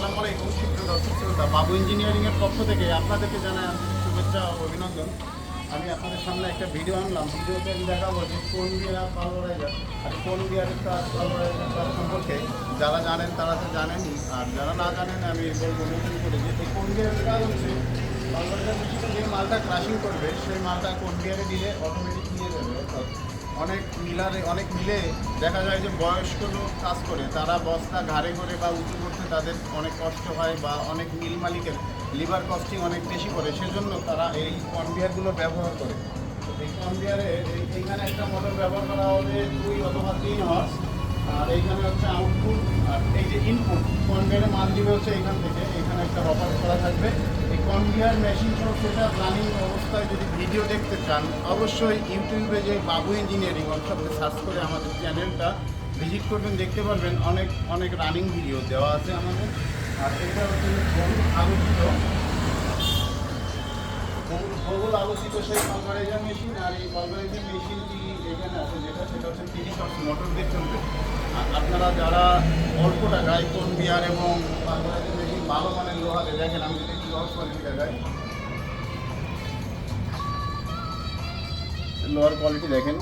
আসসালামু আলাইকুম সুপ্রিয় দর্শক শ্রোতা, বাবু ইঞ্জিনিয়ারিংয়ের পক্ষ থেকে আপনাদেরকে জানাই আন্তরিক শুভেচ্ছা ও অভিনন্দন। আমি আপনাদের সামনে একটা ভিডিও আনলাম। ভিডিওতে আমি দেখাবো যে কোন বিয়ার পালভারাইজার আর কোন বিয়ারের কাজ পালভারাইজার কাজ সম্পর্কে যারা জানেন তারা তো জানেনই, আর যারা না জানেন আমি বলবো নতুন করে যে এই কোন বিয়ারের কাজ হচ্ছে পালভারাইজার মেশিনে যে মালটা ক্রাশিং করবে সেই মালটা কোন বিয়ারে দিলে অটোমেটিক নিয়ে যাবে। অর্থাৎ অনেক মিলে দেখা যায় যে বয়স্ক লোক কাজ করে, তারা বস্তা ঘাড়ে করে বা উঁচু করতে তাদের অনেক কষ্ট হয়, বা অনেক মিল মালিকের লিভার কস্টিং অনেক বেশি করে, সেজন্য তারা এই কনভেয়ারগুলো ব্যবহার করে। তো এই কনভেয়ারে এইখানে একটা মোটর ব্যবহার করা হবে 2 অথবা 3 হর্স, আর এইখানে হচ্ছে আউটপুট, আর এই যে ইনপুট কনভেয়ারে মাল দিবে হচ্ছে এইখান থেকে। এখানে একটা রবার করা থাকবে। এই কনভেয়ার মেশিন সহ সেটা রানিং অবস্থায় যদি ভিডিও দেখতে চান, অবশ্যই ইউটিউবে যে বাবু ইঞ্জিনিয়ারিং ওয়ার্কশপে সার্চ করে আমাদের চ্যানেলটা ভিজিট করবেন, দেখতে পারবেন অনেক রানিং ভিডিও দেওয়া আছে আমাদের। আর এটা হচ্ছে বহুল আলোচিত সেই পালভারাইজার মেশিন। আর এই পালভারাইজার মেশিনটি এখানে আছে সেটা হচ্ছে 30 হর্স মোটর দিয়ে চলবে। আর আপনারা যারা অল্প টাকায় কনভেয়ার এবং পালভারাইজার মেশিন ভালো মানের লোহাতে, দেখেন আমি যদি একটু লোহার কোয়ালিটি দেখাই, লোহার কোয়ালিটি দেখেন।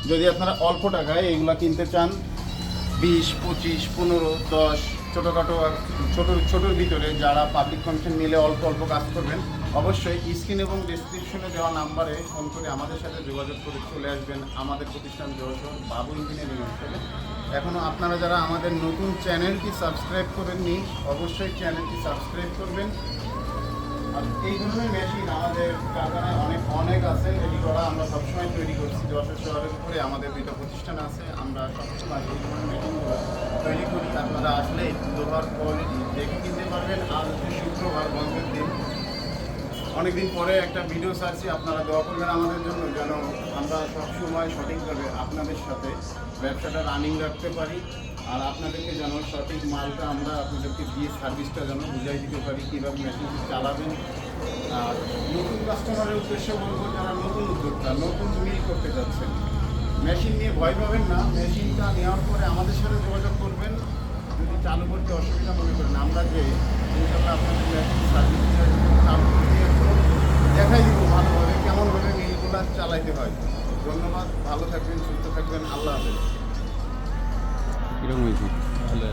যদি আপনারা অল্প টাকায় এইগুলো কিনতে চান, 20, 25, 15, 10 ছোটোর ভিতরে যারা পাবলিক ফাংশন মিলে অল্প কাজ করবেন, অবশ্যই স্ক্রিন এবং ডেসক্রিপশনে দেওয়া নাম্বারে ফোন করে আমাদের সাথে যোগাযোগ করে চলে আসবেন আমাদের প্রতিষ্ঠান যশোর বাবু ইঞ্জিনিয়ারিং ওয়ার্কশপে। এখনও আপনারা যারা আমাদের নতুন চ্যানেলটি সাবস্ক্রাইব করেননি, অবশ্যই চ্যানেলটি সাবস্ক্রাইব করবেন। আর এই ধরনের মেশিন আমাদের কারখানায় অনেক আছে রেডি করা। আমরা সবসময় তৈরি করছি। যশোর শহরের উপরে আমাদের 2টা প্রতিষ্ঠান আছে। আমরা সবসময় এই ধরনের মেশিনগুলো তৈরি করি। আপনারা আসলে লোহার কোয়ালিটি দেখে কিনতে পারবেন। আর হচ্ছে শুক্রবার বন্ধের দিন, অনেকদিন পরে একটা ভিডিও ছাড়ছি, আপনারা দোয়া করবেন আমাদের জন্য, যেন আমরা সবসময় সঠিকভাবে আপনাদের সাথে ব্যবসাটা রানিং রাখতে পারি। আর আপনাদেরকে যেন সঠিক মালটা আমরা আপনাদেরকে দিয়ে সার্ভিসটা যেন বুঝাই দিতে পারি, কীভাবে মেশিনটি চালাবেন। আর নতুন কাস্টমারের উদ্দেশ্যে বলবো, যারা নতুন উদ্যোক্তা, নতুন মিল করতে যাচ্ছেন, মেশিন নিয়ে ভয় পাবেন না। মেশিনটা নেওয়ার পরে আমাদের সাথে যোগাযোগ করবেন। যদি চালু করতে অসুবিধা মনে করেন, আমরা যে ইনশাআল্লাহ আপনাদের মেশিন সার্ভিস চালু করে দিয়ে দেখাই দিব ভালোভাবে কেমনভাবে মিলগুলো চালাইতে হয়। ধন্যবাদ, ভালো থাকবেন, সুস্থ থাকবেন, আল্লাহ হাফেজ। কিরকম হয়েছে? ভালো।